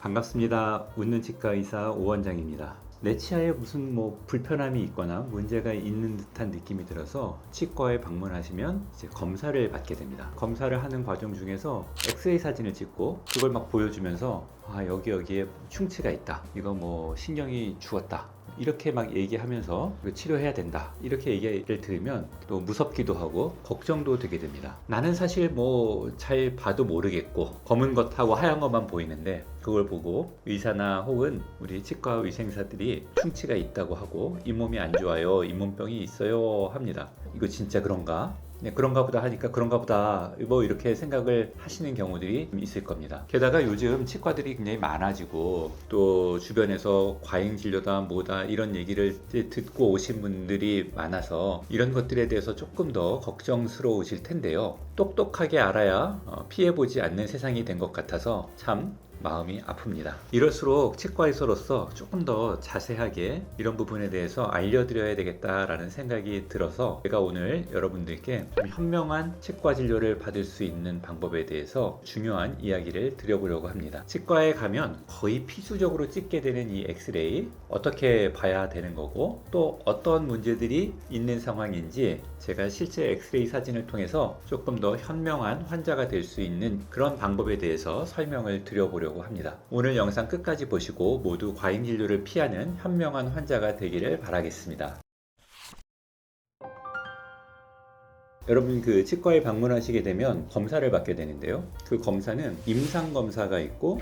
반갑습니다. 웃는 치과 의사 오원장입니다. 내 치아에 무슨 불편함이 있거나 문제가 있는 듯한 느낌이 들어서 치과에 방문하시면 이제 검사를 받게 됩니다. 검사를 하는 과정 중에서 엑스레이 사진을 찍고 그걸 막 보여주면서 여기에 충치가 있다. 이거 신경이 죽었다. 이렇게 막 얘기하면서 치료해야 된다. 이렇게 얘기를 들으면 또 무섭기도 하고 걱정도 되게 됩니다. 나는 사실 잘 봐도 모르겠고 검은 것하고 하얀 것만 보이는데 그걸 보고 의사나 혹은 우리 치과 위생사들이 충치가 있다고 하고 잇몸이 안 좋아요, 잇몸병이 있어요 합니다. 이거 진짜 그런가? 그런가 보다 하니까 그런가 보다 이렇게 생각을 하시는 경우들이 있을 겁니다. 게다가 요즘 치과들이 굉장히 많아지고 또 주변에서 과잉 진료다 뭐다 이런 얘기를 듣고 오신 분들이 많아서 이런 것들에 대해서 조금 더 걱정스러우실 텐데요. 똑똑하게 알아야 피해보지 않는 세상이 된 것 같아서 참 마음이 아픕니다. 이럴수록 치과의사로서 조금 더 자세하게 이런 부분에 대해서 알려드려야 되겠다라는 생각이 들어서 제가 오늘 여러분들께 좀 현명한 치과 진료를 받을 수 있는 방법에 대해서 중요한 이야기를 드려보려고 합니다. 치과에 가면 거의 필수적으로 찍게 되는 이 엑스레이 어떻게 봐야 되는 거고 또 어떤 문제들이 있는 상황인지 제가 실제 엑스레이 사진을 통해서 조금 더 현명한 환자가 될 수 있는 그런 방법에 대해서 설명을 드려보려고 합니다. 오늘 영상 끝까지 보시고 모두 과잉 진료를 피하는 현명한 환자가 되기를 바라겠습니다. 여러분 치과에 방문하시게 되면 검사를 받게 되는데요. 그 검사는 임상검사가 있고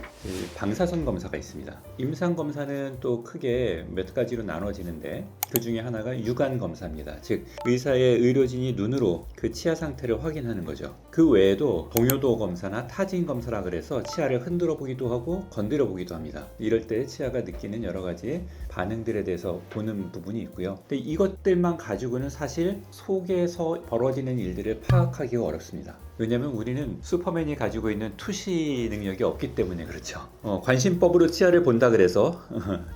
방사선 검사가 있습니다. 임상검사는 또 크게 몇 가지로 나눠지는데 그 중에 하나가 육안검사입니다. 즉 의사의 의료진이 눈으로 그 치아 상태를 확인하는 거죠. 그 외에도 동요도 검사나 타진 검사라 그래서 치아를 흔들어 보기도 하고 건드려 보기도 합니다. 이럴 때 치아가 느끼는 여러 가지 반응들에 대해서 보는 부분이 있고요. 근데 이것들만 가지고는 사실 속에서 벌어지는 일들을 파악하기가 어렵습니다. 왜냐하면 우리는 슈퍼맨이 가지고 있는 투시 능력이 없기 때문에 그렇죠. 관심법으로 치아를 본다 그래서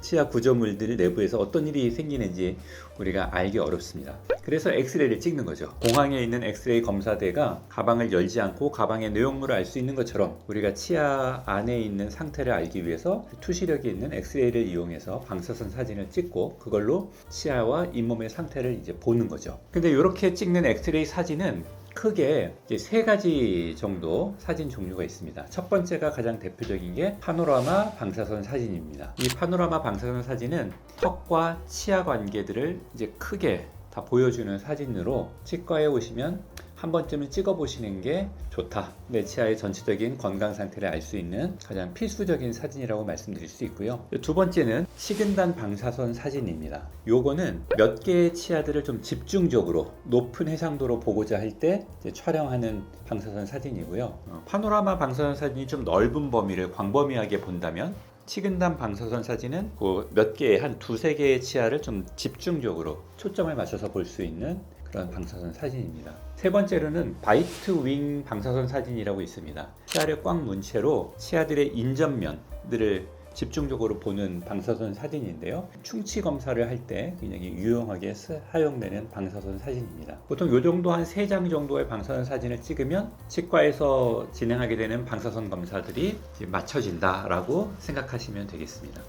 치아 구조물들 내부에서 어떤 일이 생기는지 우리가 알기 어렵습니다. 그래서 엑스레이를 찍는 거죠. 공항에 있는 엑스레이 검사대가 가방을 열지 않고 가방의 내용물을 알 수 있는 것처럼 우리가 치아 안에 있는 상태를 알기 위해서 투시력이 있는 엑스레이를 이용해서 방사선 사진을 찍고 그걸로 치아와 잇몸의 상태를 이제 보는 거죠. 근데 이렇게 찍는 엑스레이 사진은 크게 세 가지 정도 사진 종류가 있습니다. 첫 번째가 가장 대표적인 게 파노라마 방사선 사진입니다. 이 파노라마 방사선 사진은 턱과 치아 관계들을 이제 크게 다 보여주는 사진으로 치과에 오시면 한 번쯤은 찍어보시는 게 좋다. 내 치아의 전체적인 건강 상태를 알 수 있는 가장 필수적인 사진이라고 말씀드릴 수 있고요. 두 번째는 식은단 방사선 사진입니다. 요거는 몇 개의 치아들을 좀 집중적으로 높은 해상도로 보고자 할 때 촬영하는 방사선 사진이고요. 파노라마 방사선 사진이 좀 넓은 범위를 광범위하게 본다면 식은단 방사선 사진은 몇 개의 한 두세 개의 치아를 좀 집중적으로 초점을 맞춰서 볼 수 있는 그런 방사선 사진입니다. 세 번째로는 바이트 윙 방사선 사진이라고 있습니다. 치아를 꽉 문 채로 치아들의 인접면들을 집중적으로 보는 방사선 사진인데요. 충치 검사를 할 때 굉장히 유용하게 사용되는 방사선 사진입니다. 보통 이 정도 한 3장 정도의 방사선 사진을 찍으면 치과에서 진행하게 되는 방사선 검사들이 맞춰진다라고 생각하시면 되겠습니다.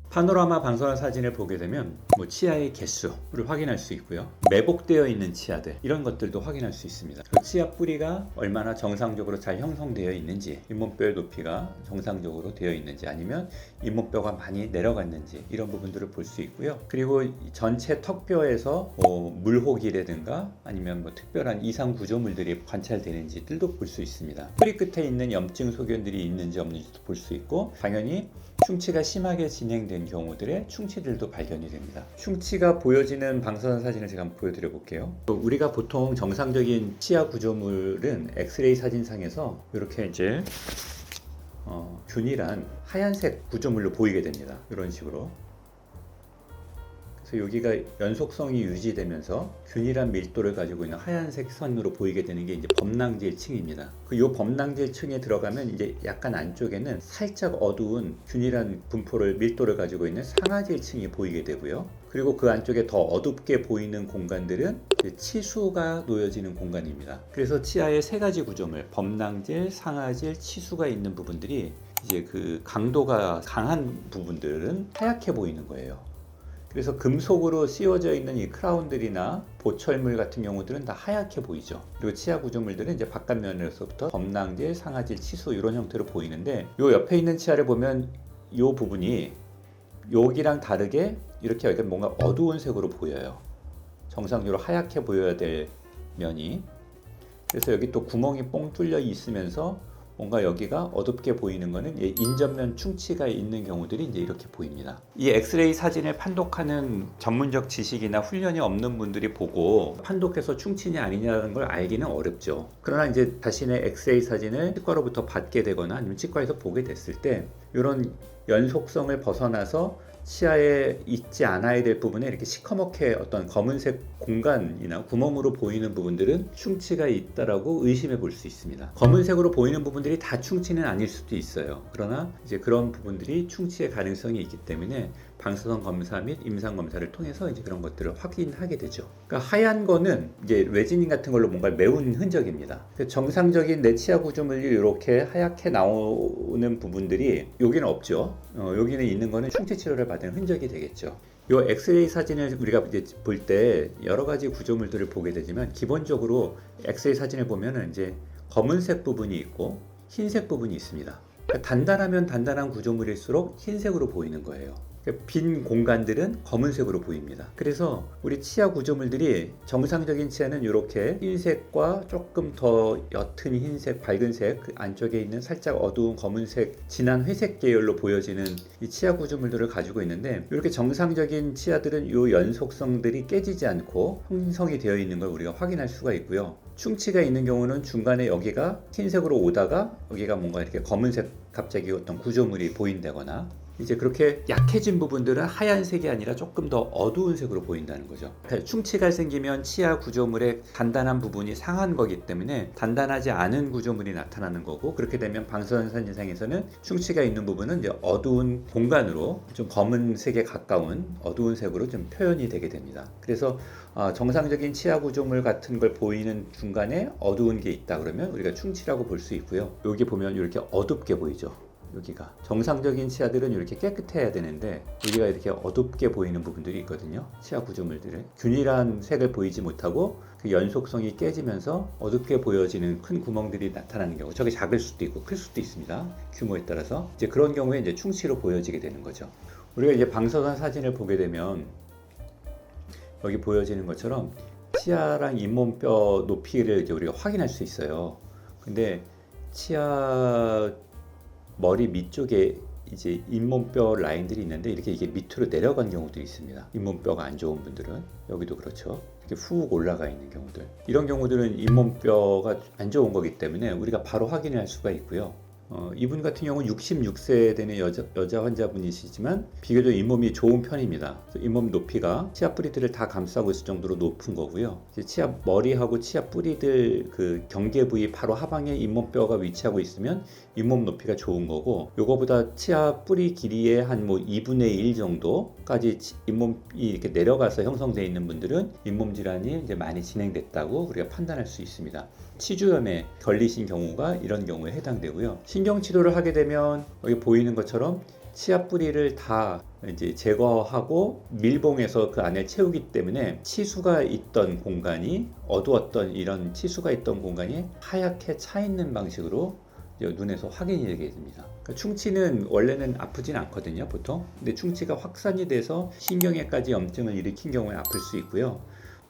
파노라마 방사선 사진을 보게 되면 치아의 개수를 확인할 수 있고요. 매복되어 있는 치아들 이런 것들도 확인할 수 있습니다. 그 치아 뿌리가 얼마나 정상적으로 잘 형성되어 있는지, 잇몸뼈의 높이가 정상적으로 되어 있는지 아니면 잇몸뼈가 많이 내려갔는지 이런 부분들을 볼 수 있고요. 그리고 전체 턱뼈에서 물혹이라든가 아니면 특별한 이상 구조물들이 관찰되는지들도 볼 수 있습니다. 뿌리 끝에 있는 염증 소견들이 있는지 없는지도 볼 수 있고 당연히 충치가 심하게 진행된 경우들의 충치들도 발견이 됩니다. 충치가 보여지는 방사선 사진을 제가 한번 보여드려 볼게요. 우리가 보통 정상적인 치아 구조물은 엑스레이 사진상에서 이렇게 이제 균일한 하얀색 구조물로 보이게 됩니다. 이런 식으로. 그래서 여기가 연속성이 유지되면서 균일한 밀도를 가지고 있는 하얀색 선으로 보이게 되는 게 이제 범낭질층입니다. 이 범낭질층에 들어가면 이제 약간 안쪽에는 살짝 어두운 균일한 분포를 밀도를 가지고 있는 상아질층이 보이게 되고요. 그리고 그 안쪽에 더 어둡게 보이는 공간들은 치수가 놓여지는 공간입니다. 그래서 치아의 세 가지 구조물, 범낭질, 상아질, 치수가 있는 부분들이 이제 그 강도가 강한 부분들은 하얗게 보이는 거예요. 그래서 금속으로 씌워져 있는 이 크라운들이나 보철물 같은 경우들은 다 하얗게 보이죠. 그리고 치아 구조물들은 이제 바깥면에서부터 범낭질, 상아질, 치수 이런 형태로 보이는데, 요 옆에 있는 치아를 보면 요 부분이 여기랑 다르게 이렇게 뭔가 어두운 색으로 보여요. 정상적으로 하얗게 보여야 될 면이. 그래서 여기 또 구멍이 뽕 뚫려 있으면서 뭔가 여기가 어둡게 보이는 거는 인접면 충치가 있는 경우들이 이제 이렇게 보입니다. 이 엑스레이 사진을 판독하는 전문적 지식이나 훈련이 없는 분들이 보고 판독해서 충치냐 아니냐는 걸 알기는 어렵죠. 그러나 이제 자신의 엑스레이 사진을 치과로부터 받게 되거나 아니면 치과에서 보게 됐을 때 이런 연속성을 벗어나서 치아에 있지 않아야 될 부분에 이렇게 시커멓게 어떤 검은색 공간이나 구멍으로 보이는 부분들은 충치가 있다라고 의심해 볼 수 있습니다. 검은색으로 보이는 부분들이 다 충치는 아닐 수도 있어요. 그러나 이제 그런 부분들이 충치의 가능성이 있기 때문에 방사선 검사 및 임상 검사를 통해서 이제 그런 것들을 확인하게 되죠. 그러니까 하얀 거는 이제 레지닌 같은 걸로 뭔가 메운 흔적입니다. 정상적인 내 치아 구조물이 이렇게 하얗게 나오는 부분들이 여기는 없죠. 여기는 있는 거는 충치 치료를 받은 흔적이 되겠죠. 이 엑스레이 사진을 우리가 이제 볼 때 여러 가지 구조물들을 보게 되지만 기본적으로 엑스레이 사진을 보면은 이제 검은색 부분이 있고 흰색 부분이 있습니다. 그러니까 단단하면 단단한 구조물일수록 흰색으로 보이는 거예요. 빈 공간들은 검은색으로 보입니다. 그래서 우리 치아 구조물들이 정상적인 치아는 이렇게 흰색과 조금 더 옅은 흰색, 밝은색, 그 안쪽에 있는 살짝 어두운 검은색, 진한 회색 계열로 보여지는 이 치아 구조물들을 가지고 있는데, 이렇게 정상적인 치아들은 이 연속성들이 깨지지 않고 형성이 되어 있는 걸 우리가 확인할 수가 있고요. 충치가 있는 경우는 중간에 여기가 흰색으로 오다가 여기가 뭔가 이렇게 검은색 갑자기 어떤 구조물이 보인다거나, 이제 그렇게 약해진 부분들은 하얀색이 아니라 조금 더 어두운 색으로 보인다는 거죠. 충치가 생기면 치아 구조물의 단단한 부분이 상한 거기 때문에 단단하지 않은 구조물이 나타나는 거고, 그렇게 되면 방사선 현상에서는 충치가 있는 부분은 이제 어두운 공간으로 좀 검은색에 가까운 어두운 색으로 좀 표현이 되게 됩니다. 그래서 정상적인 치아 구조물 같은 걸 보이는 중간에 어두운 게 있다 그러면 우리가 충치라고 볼 수 있고요. 여기 보면 이렇게 어둡게 보이죠. 여기가 정상적인 치아들은 이렇게 깨끗해야 되는데 여기가 이렇게 어둡게 보이는 부분들이 있거든요. 치아 구조물들은 균일한 색을 보이지 못하고 그 연속성이 깨지면서 어둡게 보여지는 큰 구멍들이 나타나는 경우, 저게 작을 수도 있고 클 수도 있습니다. 규모에 따라서 이제 그런 경우에 이제 충치로 보여지게 되는 거죠. 우리가 이제 방사선 사진을 보게 되면 여기 보여지는 것처럼 치아랑 잇몸뼈 높이를 이제 우리가 확인할 수 있어요. 근데 치아 머리 밑쪽에 이제 잇몸뼈 라인들이 있는데 이렇게 이게 밑으로 내려간 경우도 있습니다. 잇몸뼈가 안 좋은 분들은 여기도 그렇죠. 이렇게 훅 올라가 있는 경우들, 이런 경우들은 잇몸뼈가 안 좋은 거기 때문에 우리가 바로 확인할 수가 있고요. 이분 같은 경우는 66세 되는 여자 환자분이시지만 비교적 잇몸이 좋은 편입니다. 잇몸 높이가 치아 뿌리들을 다 감싸고 있을 정도로 높은 거고요. 치아 머리하고 치아 뿌리들 그 경계 부위 바로 하방에 잇몸뼈가 위치하고 있으면 잇몸 높이가 좋은 거고, 요거보다 치아 뿌리 길이의 한 2분의 1 정도까지 잇몸이 이렇게 내려가서 형성되어 있는 분들은 잇몸 질환이 이제 많이 진행됐다고 우리가 판단할 수 있습니다. 치주염에 걸리신 경우가 이런 경우에 해당되고요. 신경치료를 하게 되면 여기 보이는 것처럼 치아 뿌리를 다 이제 제거하고 밀봉해서 그 안에 채우기 때문에 치수가 있던 공간이 어두웠던 이런 치수가 있던 공간이 하얗게 차 있는 방식으로 눈에서 확인이 되게 됩니다. 그러니까 충치는 원래는 아프진 않거든요, 보통. 근데 충치가 확산이 돼서 신경에까지 염증을 일으킨 경우에 아플 수 있고요.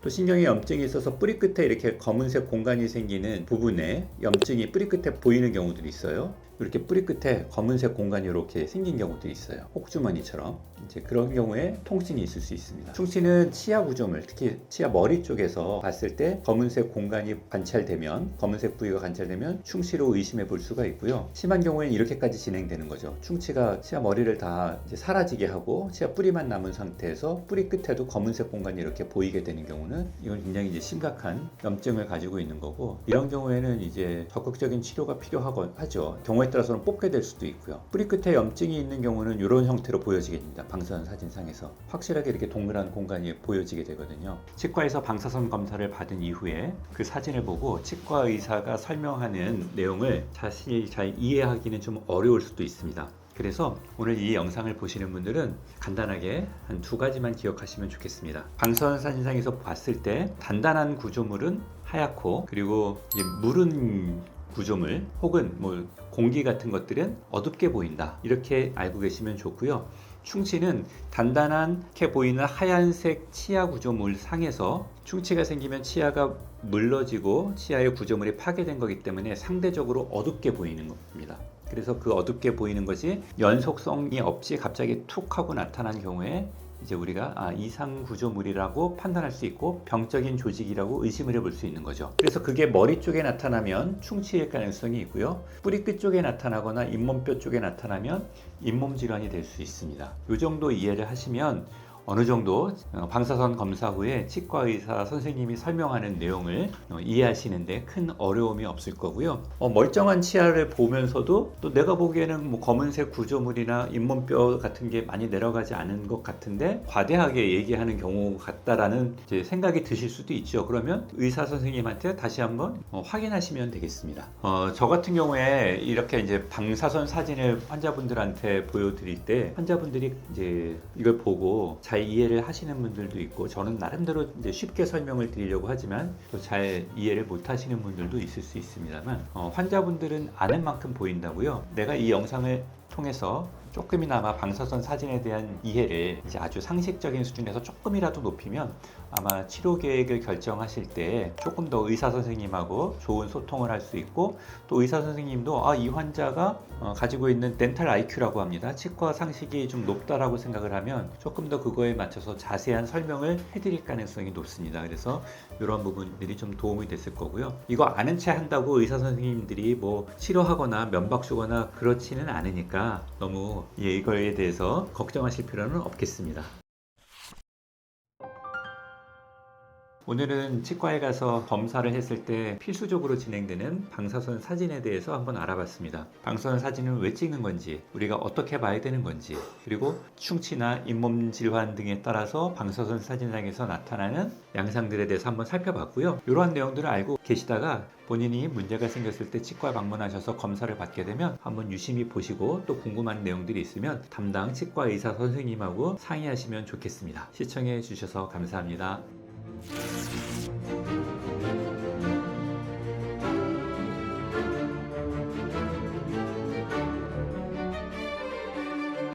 또 신경에 염증이 있어서 뿌리 끝에 이렇게 검은색 공간이 생기는 부분에 염증이 뿌리 끝에 보이는 경우들이 있어요. 이렇게 뿌리 끝에 검은색 공간이 이렇게 생긴 경우도 있어요. 혹주머니처럼. 이제 그런 경우에 통증이 있을 수 있습니다. 충치는 치아 구조물, 특히 치아 머리 쪽에서 봤을 때 검은색 공간이 관찰되면, 검은색 부위가 관찰되면 충치로 의심해 볼 수가 있고요. 심한 경우에는 이렇게까지 진행되는 거죠. 충치가 치아 머리를 다 이제 사라지게 하고 치아 뿌리만 남은 상태에서 뿌리 끝에도 검은색 공간이 이렇게 보이게 되는 경우는 이건 굉장히 이제 심각한 염증을 가지고 있는 거고, 이런 경우에는 이제 적극적인 치료가 필요하죠. 경우에 경우에 따라서는 뽑게 될 수도 있고요. 뿌리 끝에 염증이 있는 경우는 이런 형태로 보여지게 됩니다. 방사선 사진상에서 확실하게 이렇게 동그란 공간이 보여지게 되거든요. 치과에서 방사선 검사를 받은 이후에 그 사진을 보고 치과 의사가 설명하는 내용을 자세히 잘 이해하기는 좀 어려울 수도 있습니다. 그래서 오늘 이 영상을 보시는 분들은 간단하게 한 2가지만 기억하시면 좋겠습니다. 방사선 사진상에서 봤을 때 단단한 구조물은 하얗고, 그리고 무른 구조물 혹은 뭐 공기 같은 것들은 어둡게 보인다, 이렇게 알고 계시면 좋고요. 충치는 단단하게 보이는 하얀색 치아 구조물 상에서 충치가 생기면 치아가 물러지고 치아의 구조물이 파괴된 거기 때문에 상대적으로 어둡게 보이는 겁니다. 그래서 그 어둡게 보이는 것이 연속성이 없이 갑자기 툭 하고 나타난 경우에 이제 우리가 이상 구조물이라고 판단할 수 있고 병적인 조직이라고 의심을 해볼 수 있는 거죠. 그래서 그게 머리 쪽에 나타나면 충치일 가능성이 있고요. 뿌리 끝 쪽에 나타나거나 잇몸뼈 쪽에 나타나면 잇몸 질환이 될 수 있습니다. 이 정도 이해를 하시면 어느 정도 방사선 검사 후에 치과 의사 선생님이 설명하는 내용을 이해하시는데 큰 어려움이 없을 거고요. 멀쩡한 치아를 보면서도 또 내가 보기에는 뭐 검은색 구조물이나 잇몸뼈 같은 게 많이 내려가지 않은 것 같은데 과대하게 얘기하는 경우 같다라는 이제 생각이 드실 수도 있죠. 그러면 의사 선생님한테 다시 한번 확인하시면 되겠습니다. 저 같은 경우에 이렇게 이제 방사선 사진을 환자분들한테 보여드릴 때 환자분들이 이제 이걸 보고 잘 이해를 하시는 분들도 있고, 저는 나름대로 이제 쉽게 설명을 드리려고 하지만 또 잘 이해를 못 하시는 분들도 있을 수 있습니다만, 환자분들은 아는 만큼 보인다고요. 내가 이 영상을 통해서 조금이나마 방사선 사진에 대한 이해를 이제 아주 상식적인 수준에서 조금이라도 높이면 아마 치료 계획을 결정하실 때 조금 더 의사 선생님하고 좋은 소통을 할 수 있고, 또 의사 선생님도 이 환자가 가지고 있는 덴탈 IQ라고 합니다. 치과 상식이 좀 높다라고 생각을 하면 조금 더 그거에 맞춰서 자세한 설명을 해드릴 가능성이 높습니다. 그래서 이런 부분들이 좀 도움이 됐을 거고요. 이거 아는 채 한다고 의사 선생님들이 뭐 치료하거나 면박 주거나 그렇지는 않으니까 너무 이거에 대해서 걱정하실 필요는 없겠습니다. 오늘은 치과에 가서 검사를 했을 때 필수적으로 진행되는 방사선 사진에 대해서 한번 알아봤습니다. 방사선 사진은 왜 찍는 건지, 우리가 어떻게 봐야 되는 건지, 그리고 충치나 잇몸 질환 등에 따라서 방사선 사진상에서 나타나는 양상들에 대해서 한번 살펴봤고요. 이러한 내용들을 알고 계시다가 본인이 문제가 생겼을 때 치과 방문하셔서 검사를 받게 되면 한번 유심히 보시고, 또 궁금한 내용들이 있으면 담당 치과 의사 선생님하고 상의하시면 좋겠습니다. 시청해 주셔서 감사합니다.